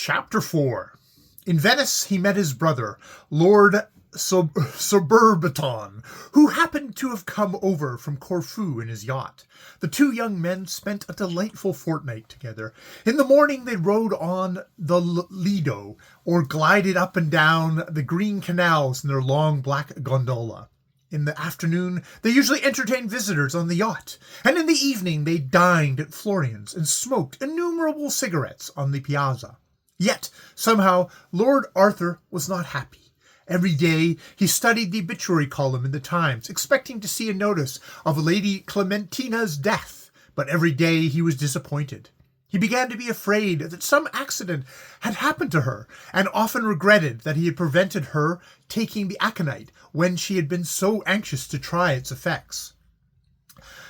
Chapter 4. In Venice he met his brother, Lord Suburbiton, who happened to have come over from Corfu in his yacht. The two young men spent a delightful fortnight together. In the morning they rode on the Lido, or glided up and down the green canals in their long black gondola. In the afternoon, they usually entertained visitors on the yacht, and in the evening they dined at Florian's and smoked innumerable cigarettes on the piazza. Yet, somehow, Lord Arthur was not happy. Every day he studied the obituary column in the Times, expecting to see a notice of Lady Clementina's death, but every day he was disappointed. He began to be afraid that some accident had happened to her, and often regretted that he had prevented her taking the aconite when she had been so anxious to try its effects.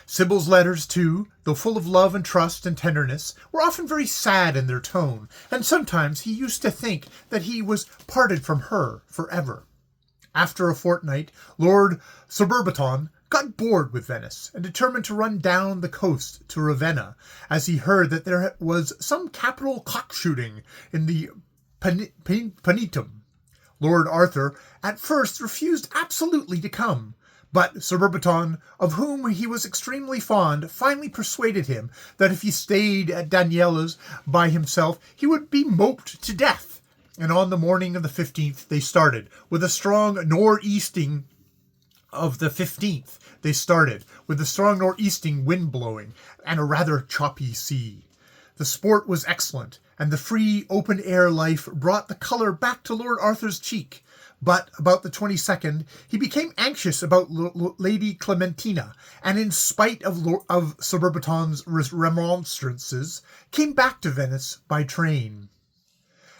Sybil's letters, too, though full of love and trust and tenderness, were often very sad in their tone, and sometimes he used to think that he was parted from her forever. After a fortnight, Lord Suburbiton got bored with Venice, and determined to run down the coast to Ravenna, as he heard that there was some capital cock-shooting in the Panetum. Lord Arthur at first refused absolutely to come, but Suburbiton, of whom he was extremely fond, finally persuaded him that if he stayed at Daniela's by himself, he would be moped to death. And on the morning of the 15th, they started, with a strong nor'easting wind blowing, and a rather choppy sea. The sport was excellent, and the free, open-air life brought the colour back to Lord Arthur's cheek. But about the 22nd, he became anxious about Lady Clementina, and in spite of Suburbiton's remonstrances, came back to Venice by train.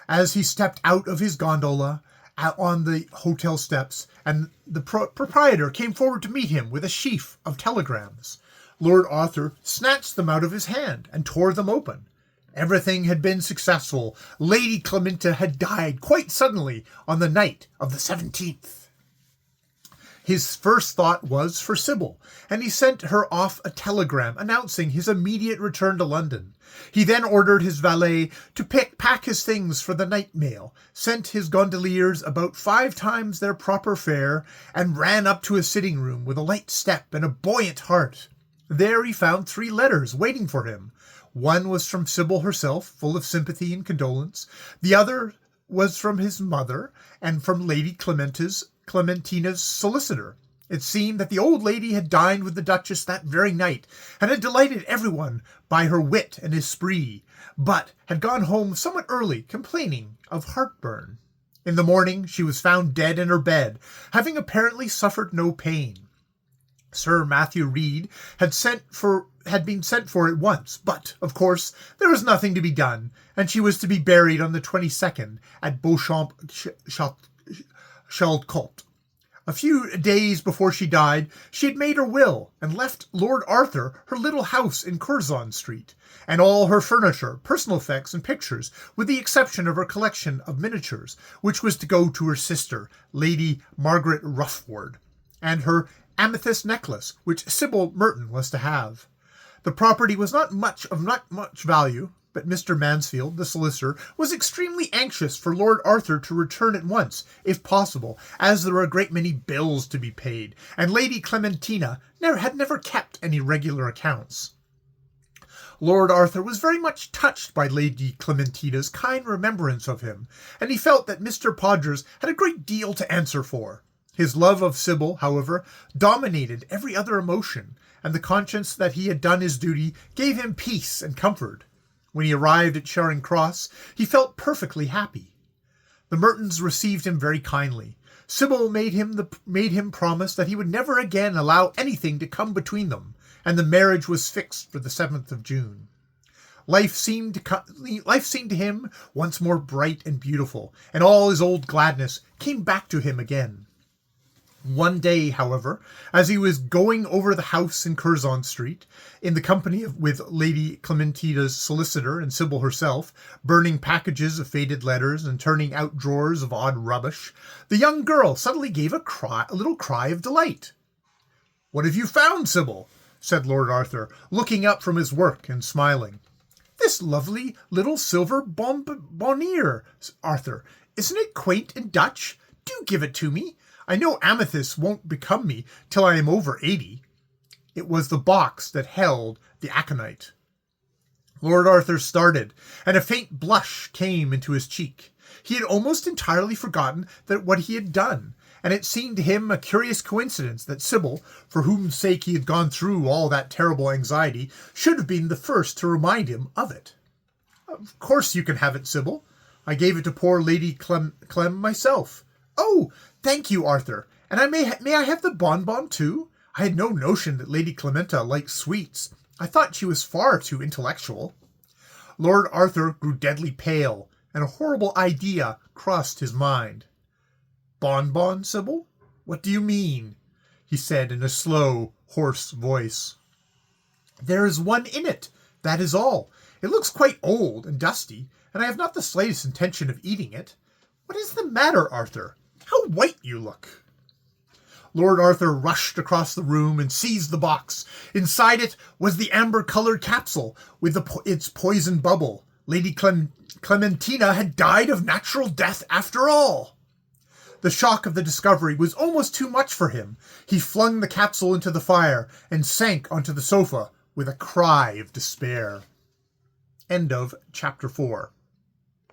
As he stepped out of his gondola on the hotel steps, and the proprietor came forward to meet him with a sheaf of telegrams, Lord Arthur snatched them out of his hand and tore them open. Everything had been successful. Lady Clementina had died quite suddenly on the night of the 17th. His first thought was for Sybil, and he sent her off a telegram announcing his immediate return to London. He then ordered his valet to pack his things for the night mail, sent his gondoliers about 5 times their proper fare, and ran up to his sitting room with a light step and a buoyant heart. There he found 3 letters waiting for him. One was from Sybil herself, full of sympathy and condolence. The other was from his mother, and from Lady Clementina's solicitor. It seemed that the old lady had dined with the Duchess that very night, and had delighted everyone by her wit and esprit, but had gone home somewhat early, complaining of heartburn. In the morning she was found dead in her bed, having apparently suffered no pain. Sir Matthew Reed had been sent for at once, but, of course, there was nothing to be done, and she was to be buried on the 22nd at Beauchamp-Chalcote. A few days before she died, she had made her will, and left Lord Arthur her little house in Curzon Street, and all her furniture, personal effects, and pictures, with the exception of her collection of miniatures, which was to go to her sister, Lady Margaret Rufford, and her amethyst necklace, which Sybil Merton was to have. The property was not much value, but Mr. Mansfield, the solicitor, was extremely anxious for Lord Arthur to return at once, if possible, as there were a great many bills to be paid, and Lady Clementina had never kept any regular accounts. Lord Arthur was very much touched by Lady Clementina's kind remembrance of him, and he felt that Mr. Podgers had a great deal to answer for. His love of Sybil, however, dominated every other emotion, and the conscience that he had done his duty gave him peace and comfort. When he arrived at Charing Cross, he felt perfectly happy. The Mertons received him very kindly. Sybil made him promise that he would never again allow anything to come between them, and the marriage was fixed for the 7th of June. Life seemed to him once more bright and beautiful, and all his old gladness came back to him again. One day, however, as he was going over the house in Curzon Street, in the company with Lady Clementina's solicitor and Sybil herself, burning packages of faded letters and turning out drawers of odd rubbish, the young girl suddenly gave a little cry of delight. "What have you found, Sybil?" said Lord Arthur, looking up from his work and smiling. This lovely little silver bonbonniere, Arthur. Isn't it quaint and Dutch? Do give it to me. I know amethyst won't become me till I am over 80. It was the box that held the aconite. Lord Arthur started, and a faint blush came into his cheek. He had almost entirely forgotten what he had done, and it seemed to him a curious coincidence that Sybil, for whose sake he had gone through all that terrible anxiety, should have been the first to remind him of it. Of course you can have it, Sybil. I gave it to poor Lady Clem myself. Oh, thank you, Arthur. And may I have the bonbon too? I had no notion that Lady Clementa liked sweets. I thought she was far too intellectual. Lord Arthur grew deadly pale, and a horrible idea crossed his mind. Bonbon, Sybil? What do you mean? He said in a slow, hoarse voice. There is one in it, that is all. It looks quite old and dusty, and I have not the slightest intention of eating it. What is the matter, Arthur? How white you look! Lord Arthur rushed across the room and seized the box. Inside it was the amber-colored capsule with its poison bubble. Lady Clementina had died of natural death after all. The shock of the discovery was almost too much for him. He flung the capsule into the fire and sank onto the sofa with a cry of despair. End of Chapter 4.